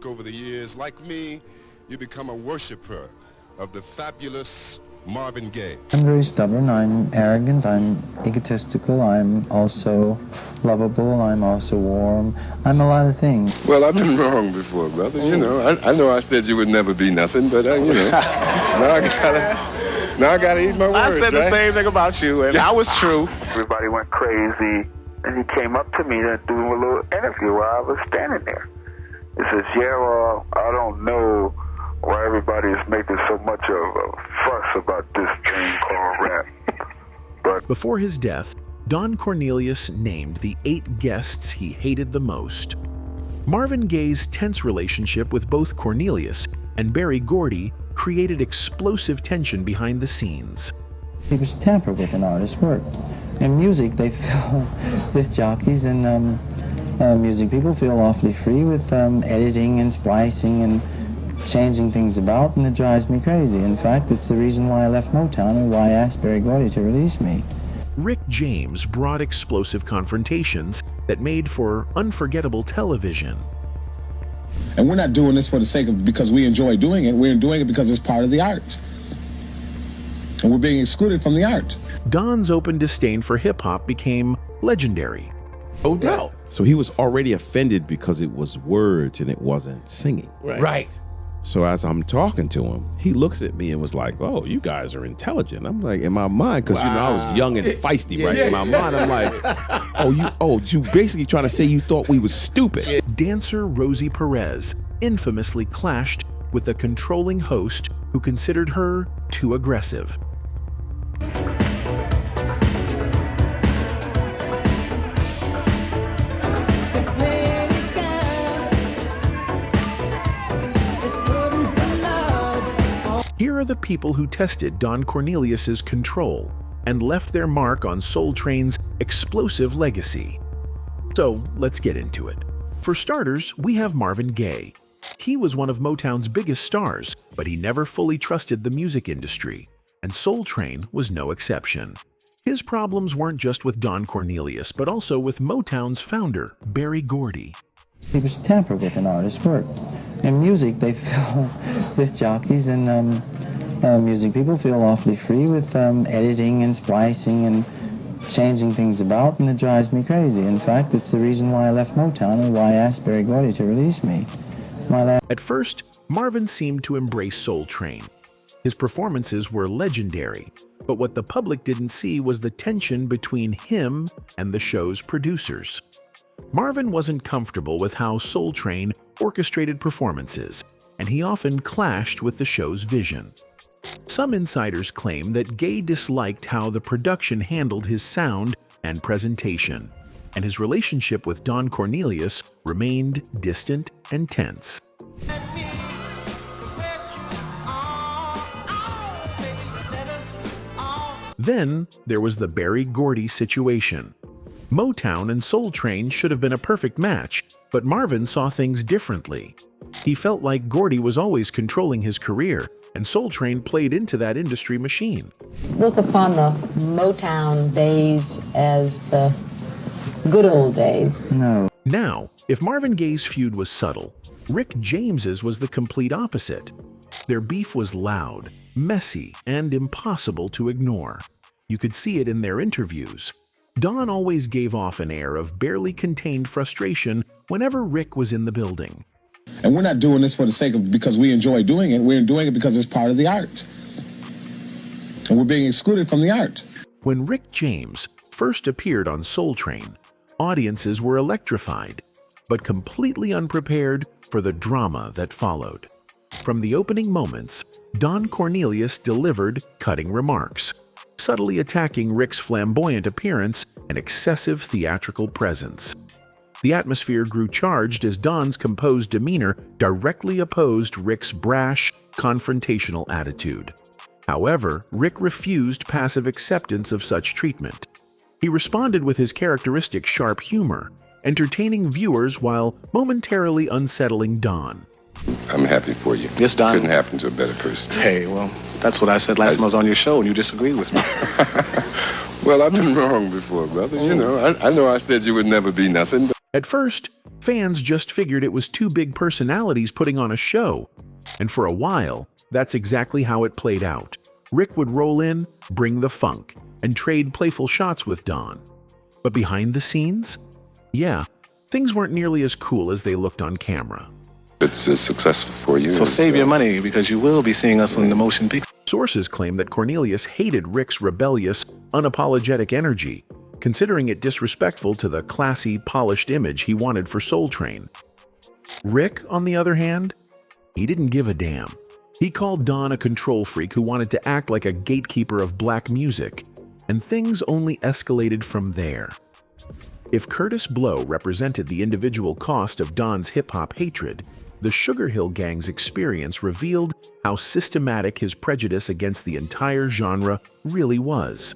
music over the years, like me, you become a worshiper of the fabulous Marvin Gaye. I'm very stubborn, I'm arrogant, I'm egotistical, I'm also lovable, I'm also warm, I'm a lot of things. Well, I've been wrong before, brother. You know, I know I said you would never be nothing, but you know, now I gotta eat my words. I said the same thing about you, and I was true. Everybody went crazy, and he came up to me to do a little interview while I was standing there. He says, "Yeah, well, I don't know why everybody is making so much of a fuss about this thing called rap." But before his death, Don Cornelius named the 8 guests he hated the most. Marvin Gaye's tense relationship with both Cornelius and Berry Gordy created explosive tension behind the scenes. People should tamper with an artist's work. In music, they feel, disc jockeys and music people feel awfully free with editing and splicing and changing things about, and it drives me crazy. In fact, it's the reason why I left Motown and why I asked Berry Gordy to release me. Rick James brought explosive confrontations that made for unforgettable television. And we're not doing this for the sake of because we enjoy doing it. We're doing it because it's part of the art. And we're being excluded from the art. Don's open disdain for hip-hop became legendary. No doubt. So he was already offended because it was words and it wasn't singing. Right. So as I'm talking to him, he looks at me and was like, "Oh, you guys are intelligent." I'm like, in my mind, because you know I was young and feisty, right? In my mind, I'm like, you basically trying to say you thought we was stupid. Dancer Rosie Perez infamously clashed with a controlling host who considered her too aggressive. Here are the people who tested Don Cornelius's control and left their mark on Soul Train's explosive legacy. So let's get into it. For starters, we have Marvin Gaye. He was one of Motown's biggest stars, but he never fully trusted the music industry, and Soul Train was no exception. His problems weren't just with Don Cornelius, but also with Motown's founder, Berry Gordy. People should tamper with an artist's work. In music, they feel, disc jockeys and music people feel awfully free with editing and splicing and changing things about, and it drives me crazy. In fact, it's the reason why I left Motown and why I asked Berry Gordy to release me. At first, Marvin seemed to embrace Soul Train. His performances were legendary, but what the public didn't see was the tension between him and the show's producers. Marvin wasn't comfortable with how Soul Train orchestrated performances, and he often clashed with the show's vision. Some insiders claim that Gaye disliked how the production handled his sound and presentation, and his relationship with Don Cornelius remained distant and tense. Then there was the Berry Gordy situation. Motown and Soul Train should have been a perfect match, but Marvin saw things differently. He felt like Gordy was always controlling his career, and Soul Train played into that industry machine. Look upon the Motown days as the good old days. No. Now, if Marvin Gaye's feud was subtle, Rick James's was the complete opposite. Their beef was loud, messy, and impossible to ignore. You could see it in their interviews. Don always gave off an air of barely contained frustration whenever Rick was in the building. And we're not doing this for the sake of because we enjoy doing it. We're doing it because it's part of the art. And we're being excluded from the art. When Rick James first appeared on Soul Train, audiences were electrified, but completely unprepared for the drama that followed. From the opening moments, Don Cornelius delivered cutting remarks, subtly attacking Rick's flamboyant appearance and excessive theatrical presence. The atmosphere grew charged as Don's composed demeanor directly opposed Rick's brash, confrontational attitude. However, Rick refused passive acceptance of such treatment. He responded with his characteristic sharp humor, entertaining viewers while momentarily unsettling Don. I'm happy for you. Yes, Don. Couldn't happen to a better person. Hey, well, that's what I said last time I was on your show, and you disagreed with me. Well, I've been wrong before, brother. You know, I know I said you would never be nothing, but At first, fans just figured it was two big personalities putting on a show, and for a while, that's exactly how it played out. Rick would roll in, bring the funk, and trade playful shots with Don. But behind the scenes? Yeah, things weren't nearly as cool as they looked on camera. It's as successful for you. So save your money, because you will be seeing us in the motion picture. Sources claim that Cornelius hated Rick's rebellious, unapologetic energy, considering it disrespectful to the classy, polished image he wanted for Soul Train. Rick, on the other hand, he didn't give a damn. He called Don a control freak who wanted to act like a gatekeeper of black music, and things only escalated from there. If Kurtis Blow represented the individual cost of Don's hip-hop hatred, the Sugarhill Gang's experience revealed how systematic his prejudice against the entire genre really was.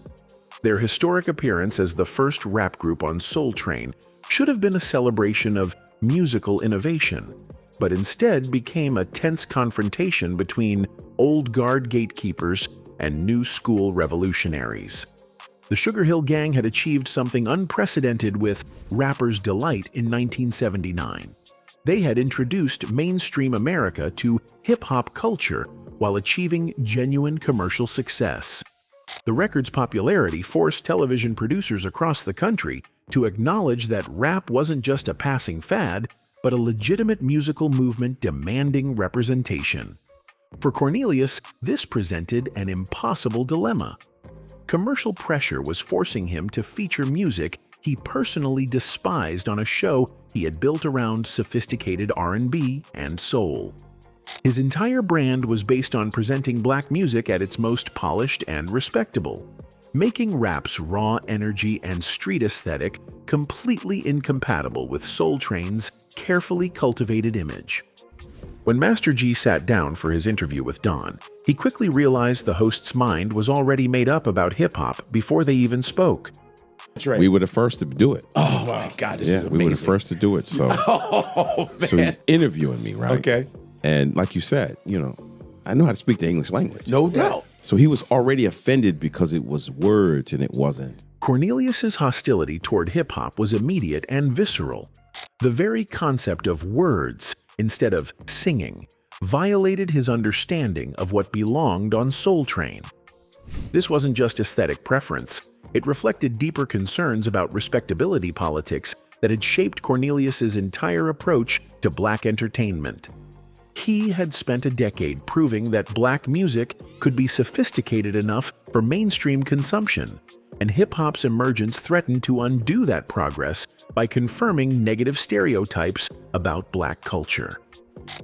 Their historic appearance as the first rap group on Soul Train should have been a celebration of musical innovation, but instead became a tense confrontation between old guard gatekeepers and new school revolutionaries. The Sugarhill Gang had achieved something unprecedented with Rapper's Delight in 1979. They had introduced mainstream America to hip-hop culture while achieving genuine commercial success. The record's popularity forced television producers across the country to acknowledge that rap wasn't just a passing fad, but a legitimate musical movement demanding representation. For Cornelius, this presented an impossible dilemma. Commercial pressure was forcing him to feature music he personally despised on a show he had built around sophisticated R&B and soul. His entire brand was based on presenting black music at its most polished and respectable, making rap's raw energy and street aesthetic completely incompatible with Soul Train's carefully cultivated image. When Master G sat down for his interview with Don, he quickly realized the host's mind was already made up about hip-hop before they even spoke. That's right. We were the first to do it. Oh my God, this is amazing. We were the first to do it. So, so he's interviewing me, right? Okay. And like you said, I know how to speak the English language. No doubt. So he was already offended because it was words and it wasn't. Cornelius's hostility toward hip-hop was immediate and visceral. The very concept of words instead of singing violated his understanding of what belonged on Soul Train. This wasn't just aesthetic preference. It reflected deeper concerns about respectability politics that had shaped Cornelius's entire approach to black entertainment. He had spent a decade proving that black music could be sophisticated enough for mainstream consumption, and hip-hop's emergence threatened to undo that progress by confirming negative stereotypes about black culture.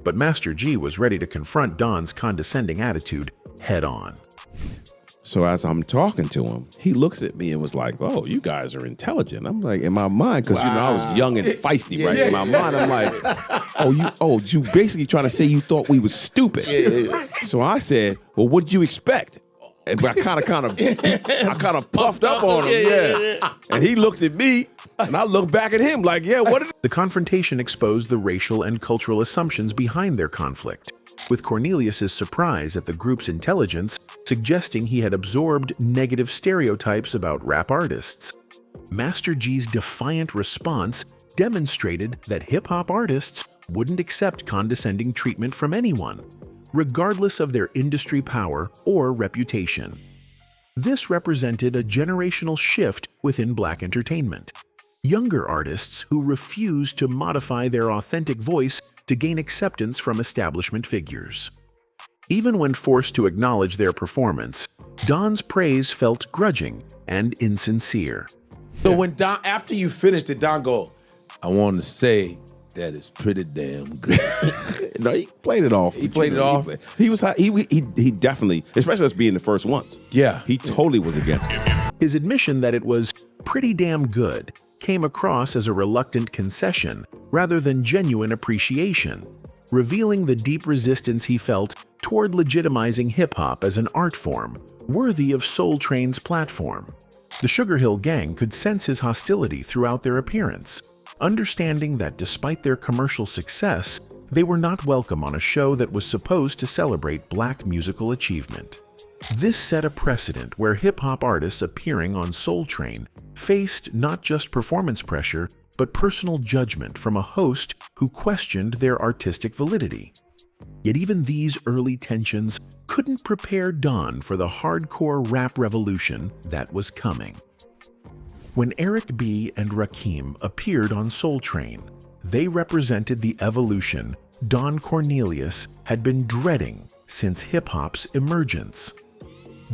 But Master G was ready to confront Don's condescending attitude head-on. So as I'm talking to him, he looks at me and was like, "Oh, you guys are intelligent." I'm like, in my mind, because I was young and feisty, right? In my mind, I'm like, you basically trying to say you thought we was stupid. So I said, "Well, what did you expect?" And I kind of puffed up on him, And he looked at me, and I looked back at him like, what did... The confrontation exposed the racial and cultural assumptions behind their conflict, with Cornelius's surprise at the group's intelligence suggesting he had absorbed negative stereotypes about rap artists. Master G's defiant response demonstrated that hip-hop artists wouldn't accept condescending treatment from anyone, regardless of their industry power or reputation. This represented a generational shift within black entertainment. Younger artists who refused to modify their authentic voice to gain acceptance from establishment figures. Even when forced to acknowledge their performance, Don's praise felt grudging and insincere. So when Don, after you finished it, Don go, "I want to say that it's pretty damn good." No, he played it off. He played it off. He definitely, especially us being the first ones. Yeah. He totally was against it. His admission that it was pretty damn good came across as a reluctant concession rather than genuine appreciation, revealing the deep resistance he felt toward legitimizing hip-hop as an art form worthy of Soul Train's platform. The Sugarhill Gang could sense his hostility throughout their appearance, understanding that despite their commercial success, they were not welcome on a show that was supposed to celebrate black musical achievement. This set a precedent where hip-hop artists appearing on Soul Train faced not just performance pressure, but personal judgment from a host who questioned their artistic validity. Yet even these early tensions couldn't prepare Don for the hardcore rap revolution that was coming. When Eric B. and Rakim appeared on Soul Train, they represented the evolution Don Cornelius had been dreading since hip-hop's emergence.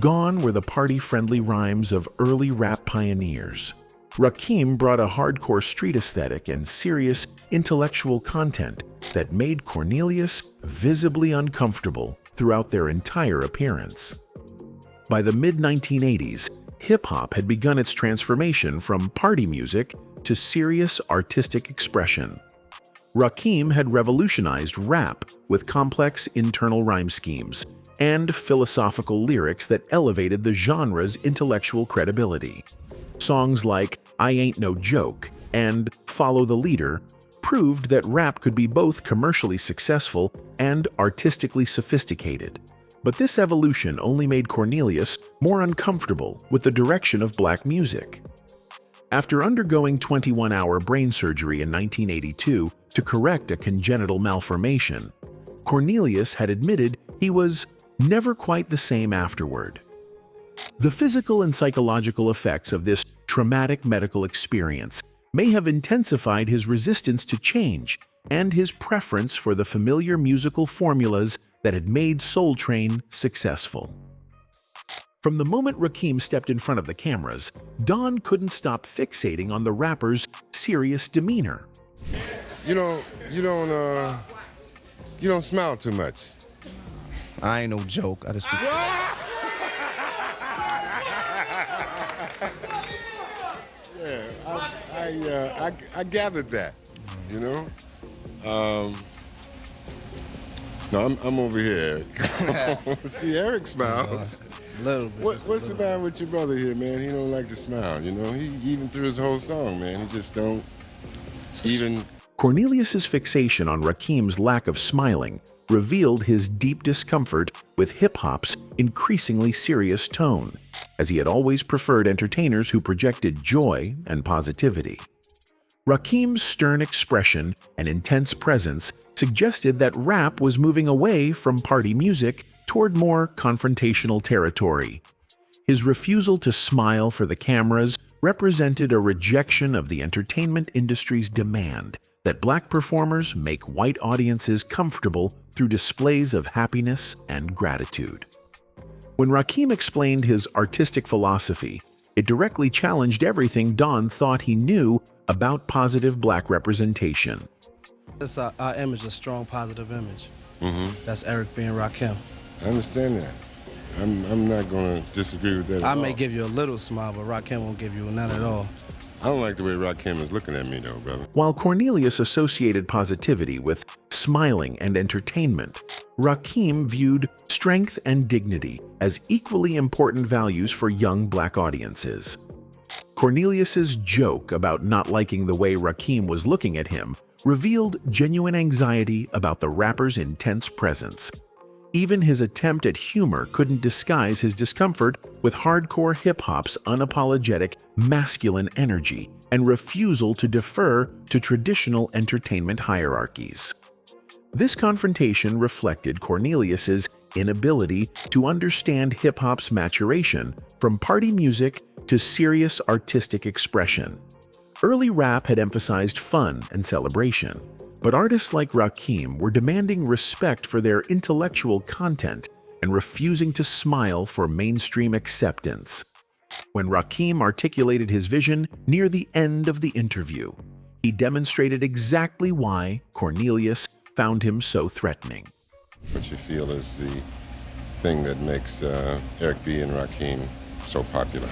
Gone were the party-friendly rhymes of early rap pioneers. Rakim brought a hardcore street aesthetic and serious intellectual content that made Cornelius visibly uncomfortable throughout their entire appearance. By the mid-1980s, hip-hop had begun its transformation from party music to serious artistic expression. Rakim had revolutionized rap with complex internal rhyme schemes and philosophical lyrics that elevated the genre's intellectual credibility. Songs like I Ain't No Joke and Follow the Leader proved that rap could be both commercially successful and artistically sophisticated. But this evolution only made Cornelius more uncomfortable with the direction of black music. After undergoing 21-hour brain surgery in 1982 to correct a congenital malformation, Cornelius had admitted he was never quite the same afterward. The physical and psychological effects of this traumatic medical experience may have intensified his resistance to change and his preference for the familiar musical formulas that had made Soul Train successful. From the moment Rakim stepped in front of the cameras, Don couldn't stop fixating on the rapper's serious demeanor. You don't smile too much. I ain't no joke. I just. Yeah, I gathered that. You know. No, I'm over here. See, Eric smiles. A little bit. What's the matter with your brother here, man? He don't like to smile. You know, he even through his whole song, man. He just don't even. Cornelius's fixation on Rakim's lack of smiling revealed his deep discomfort with hip-hop's increasingly serious tone, as he had always preferred entertainers who projected joy and positivity. Rakim's stern expression and intense presence suggested that rap was moving away from party music toward more confrontational territory. His refusal to smile for the cameras represented a rejection of the entertainment industry's demand that black performers make white audiences comfortable through displays of happiness and gratitude. When Rakim explained his artistic philosophy, it directly challenged everything Don thought he knew about positive black representation. This our image is a strong positive image. Mm-hmm. That's Eric B. and Rakim. I understand that. I'm not going to disagree with that at all. I may give you a little smile, but Rakim won't give you none at all. I don't like the way Rakim is looking at me, though, brother. While Cornelius associated positivity with smiling and entertainment, Rakim viewed strength and dignity as equally important values for young black audiences. Cornelius's joke about not liking the way Rakim was looking at him revealed genuine anxiety about the rapper's intense presence. Even his attempt at humor couldn't disguise his discomfort with hardcore hip-hop's unapologetic masculine energy and refusal to defer to traditional entertainment hierarchies. This confrontation reflected Cornelius's inability to understand hip-hop's maturation from party music to serious artistic expression. Early rap had emphasized fun and celebration, but artists like Rakim were demanding respect for their intellectual content and refusing to smile for mainstream acceptance. When Rakim articulated his vision near the end of the interview, he demonstrated exactly why Cornelius found him so threatening. What you feel is the thing that makes Eric B. and Rakim so popular?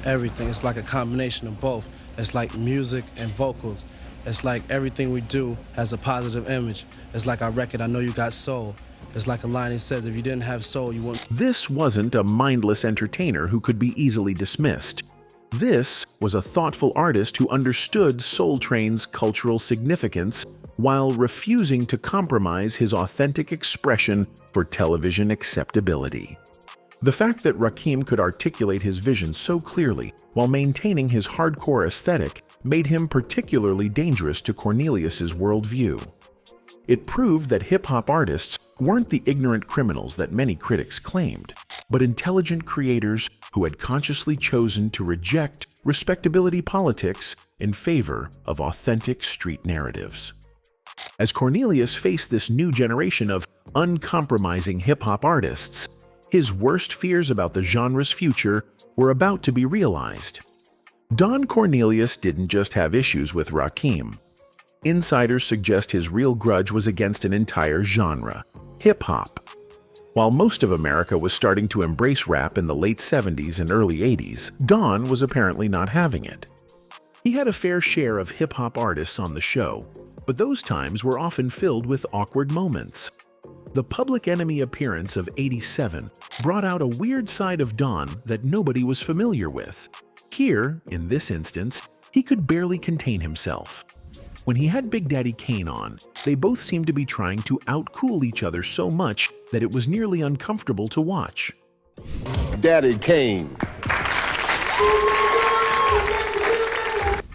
Everything. It's like a combination of both. It's like music and vocals. It's like everything we do has a positive image. It's like our record, I Know You Got Soul. It's like a line that says, if you didn't have soul, you wouldn't. This wasn't a mindless entertainer who could be easily dismissed. This was a thoughtful artist who understood Soul Train's cultural significance while refusing to compromise his authentic expression for television acceptability. The fact that Rakim could articulate his vision so clearly while maintaining his hardcore aesthetic made him particularly dangerous to Cornelius's worldview. It proved that hip-hop artists weren't the ignorant criminals that many critics claimed, but intelligent creators who had consciously chosen to reject respectability politics in favor of authentic street narratives. As Cornelius faced this new generation of uncompromising hip-hop artists, his worst fears about the genre's future were about to be realized. Don Cornelius didn't just have issues with Rakim. Insiders suggest his real grudge was against an entire genre, hip-hop. While most of America was starting to embrace rap in the late 70s and early 80s, Don was apparently not having it. He had a fair share of hip-hop artists on the show, but those times were often filled with awkward moments. The Public Enemy appearance of '87 brought out a weird side of Don that nobody was familiar with. Here, in this instance, he could barely contain himself. When he had Big Daddy Kane on, they both seemed to be trying to outcool each other so much that it was nearly uncomfortable to watch. Daddy Kane.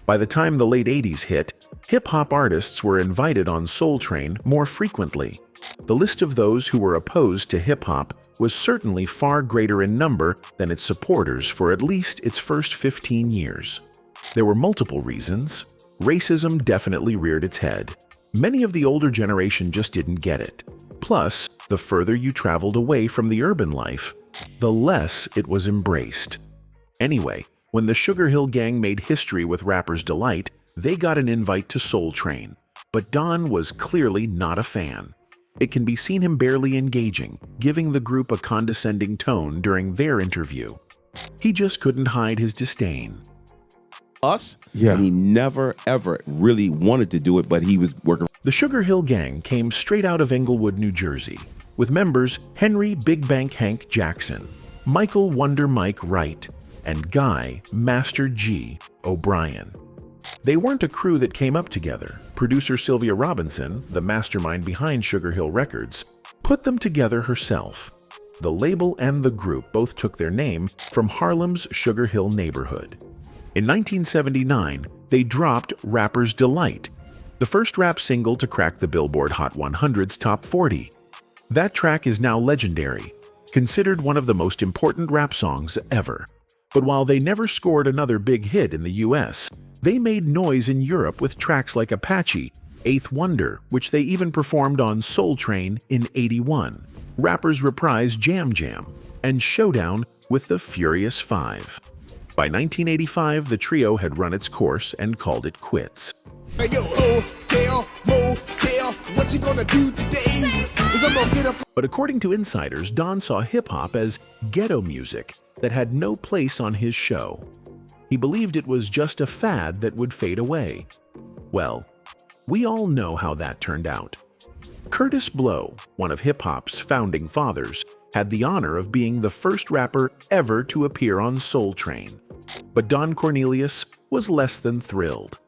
By the time the late 80s hit, hip-hop artists were invited on Soul Train more frequently. The list of those who were opposed to hip-hop was certainly far greater in number than its supporters for at least its first 15 years. There were multiple reasons. Racism definitely reared its head. Many of the older generation just didn't get it. Plus, the further you traveled away from the urban life, the less it was embraced. Anyway, when the Sugarhill Gang made history with Rapper's Delight, they got an invite to Soul Train, but Don was clearly not a fan. It can be seen him barely engaging, giving the group a condescending tone during their interview. He just couldn't hide his disdain. Us? Yeah. And he never, ever really wanted to do it, but he was working. The Sugarhill Gang came straight out of Englewood, New Jersey, with members Henry Big Bank Hank Jackson, Michael Wonder Mike Wright, and Guy Master G O'Brien. They weren't a crew that came up together. Producer Sylvia Robinson, the mastermind behind Sugarhill Records, put them together herself. The label and the group both took their name from Harlem's Sugarhill neighborhood. In 1979, they dropped Rapper's Delight, the first rap single to crack the Billboard Hot 100's Top 40. That track is now legendary, considered one of the most important rap songs ever. But while they never scored another big hit in the US, they made noise in Europe with tracks like Apache, Eighth Wonder, which they even performed on Soul Train in '81, Rappers Reprise Jam Jam, and Showdown with the Furious Five. By 1985, the trio had run its course and called it quits. Hey, yo, hotel, motel, what you gonna do today? But according to insiders, Don saw hip-hop as ghetto music that had no place on his show. He believed it was just a fad that would fade away. Well, we all know how that turned out. Kurtis Blow, one of hip-hop's founding fathers, had the honor of being the first rapper ever to appear on Soul Train. But Don Cornelius was less than thrilled.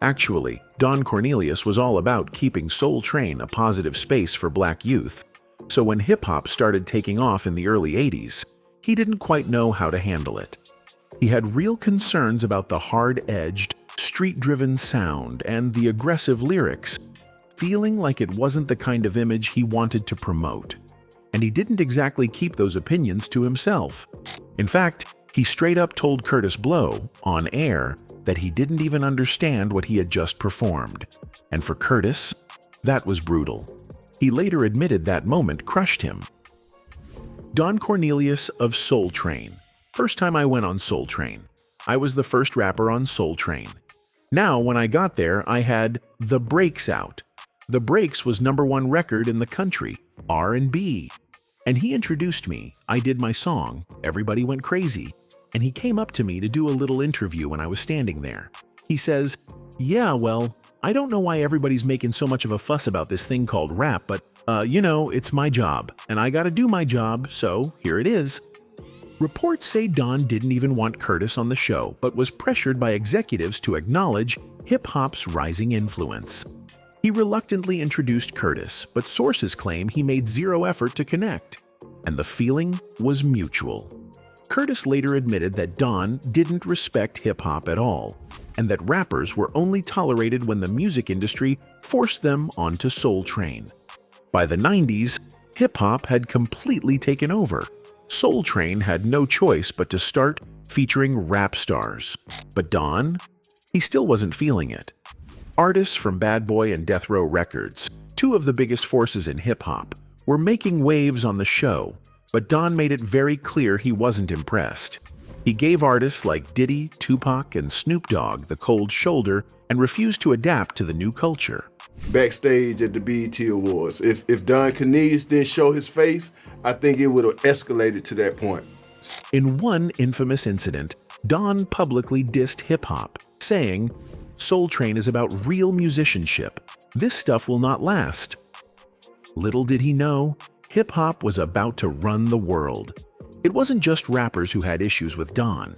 Actually, Don Cornelius was all about keeping Soul Train a positive space for black youth, so when hip-hop started taking off in the early 80s, he didn't quite know how to handle it. He had real concerns about the hard-edged, street-driven sound and the aggressive lyrics, feeling like it wasn't the kind of image he wanted to promote. And he didn't exactly keep those opinions to himself. In fact, he straight up told Kurtis Blow, on air, that he didn't even understand what he had just performed. And for Kurtis, that was brutal. He later admitted that moment crushed him. Don Cornelius of Soul Train. First time I went on Soul Train. I was the first rapper on Soul Train. Now, when I got there, I had The Breaks out. The Breaks was #1 record in the country, R&B. And he introduced me. I did my song. Everybody went crazy. And he came up to me to do a little interview when I was standing there. He says, "Yeah, well, I don't know why everybody's making so much of a fuss about this thing called rap, but, it's my job, and I gotta do my job, so here it is." Reports say Don didn't even want Kurtis on the show, but was pressured by executives to acknowledge hip-hop's rising influence. He reluctantly introduced Kurtis, but sources claim he made zero effort to connect. and the feeling was mutual. Kurtis later admitted that Don didn't respect hip-hop at all, and that rappers were only tolerated when the music industry forced them onto Soul Train. By the 90s, hip-hop had completely taken over. Soul Train had no choice but to start featuring rap stars. But Don? He still wasn't feeling it. Artists from Bad Boy and Death Row Records, two of the biggest forces in hip-hop, were making waves on the show, but Don made it very clear he wasn't impressed. He gave artists like Diddy, Tupac, and Snoop Dogg the cold shoulder and refused to adapt to the new culture. Backstage at the BET Awards, if Don Cornelius didn't show his face, I think it would have escalated to that point. In one infamous incident, Don publicly dissed hip-hop, saying, "Soul Train is about real musicianship. This stuff will not last." Little did he know, hip-hop was about to run the world. It wasn't just rappers who had issues with Don.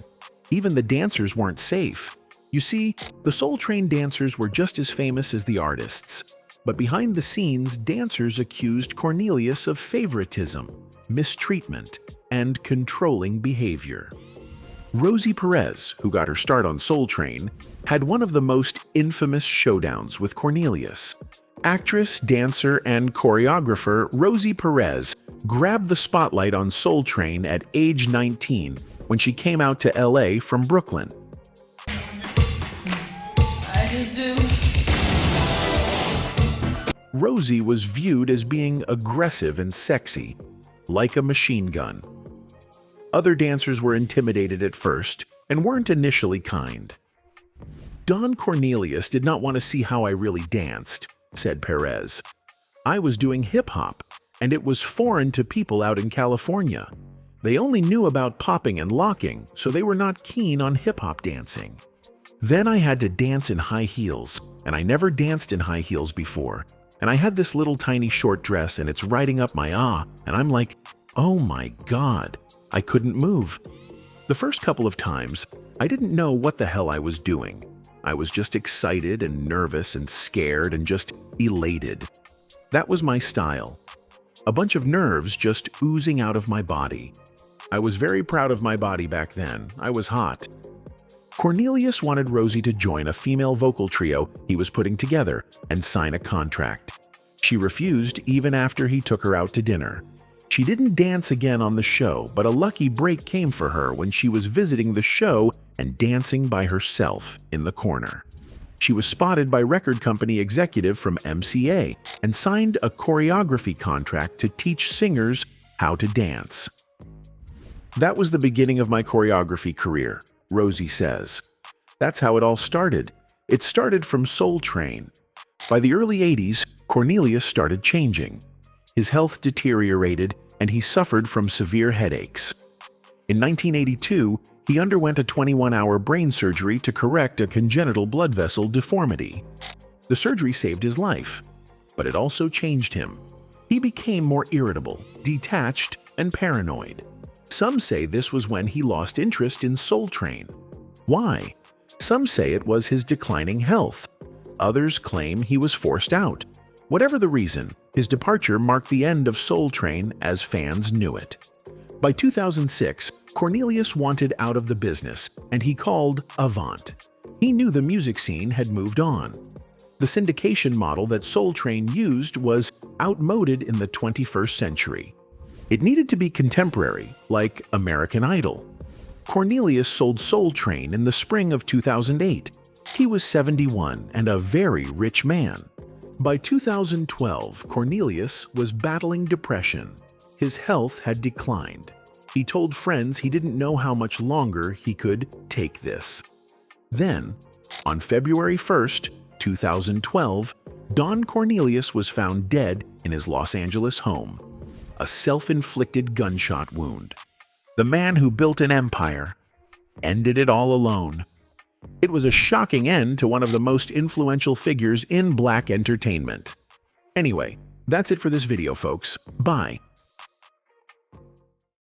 Even the dancers weren't safe. You see, the Soul Train dancers were just as famous as the artists. But behind the scenes, dancers accused Cornelius of favoritism, mistreatment, and controlling behavior. Rosie Perez, who got her start on Soul Train, had one of the most infamous showdowns with Cornelius. Actress, dancer, and choreographer Rosie Perez grabbed the spotlight on Soul Train at age 19 when she came out to LA from Brooklyn. Rosie was viewed as being aggressive and sexy, like a machine gun. Other dancers were intimidated at first and weren't initially kind. Don Cornelius did not want to see how I really danced, said Perez. I was doing hip-hop, and it was foreign to people out in California. They only knew about popping and locking, so they were not keen on hip-hop dancing. Then I had to dance in high heels, and I never danced in high heels before. And I had this little tiny short dress, and it's riding up my and I'm like, oh my God, I couldn't move. The first couple of times, I didn't know what the hell I was doing. I was just excited and nervous and scared and just elated. That was my style. A bunch of nerves just oozing out of my body. I was very proud of my body back then. I was hot. Cornelius wanted Rosie to join a female vocal trio he was putting together and sign a contract. She refused even after he took her out to dinner. She didn't dance again on the show, but a lucky break came for her when she was visiting the show and dancing by herself in the corner. She was spotted by record company executive from MCA and signed a choreography contract to teach singers how to dance. That was the beginning of my choreography career, Rosie says. That's how it all started. It started from Soul Train. By the early 80s, Cornelius started changing. His health deteriorated and he suffered from severe headaches. In 1982, he underwent a 21-hour brain surgery to correct a congenital blood vessel deformity. The surgery saved his life, but it also changed him. He became more irritable, detached, and paranoid. Some say this was when he lost interest in Soul Train. Why? Some say it was his declining health. Others claim he was forced out. Whatever the reason, his departure marked the end of Soul Train as fans knew it. By 2006, Cornelius wanted out of the business, and he called Avant. He knew the music scene had moved on. The syndication model that Soul Train used was outmoded in the 21st century. It needed to be contemporary, like American Idol. Cornelius sold Soul Train in the spring of 2008. He was 71 and a very rich man. By 2012, Cornelius was battling depression. His health had declined. He told friends he didn't know how much longer he could take this. Then, on February 1st, 2012, Don Cornelius was found dead in his Los Angeles home. A self-inflicted gunshot wound. The man who built an empire ended it all alone. It was a shocking end to one of the most influential figures in black entertainment. Anyway, that's it for this video, folks. Bye.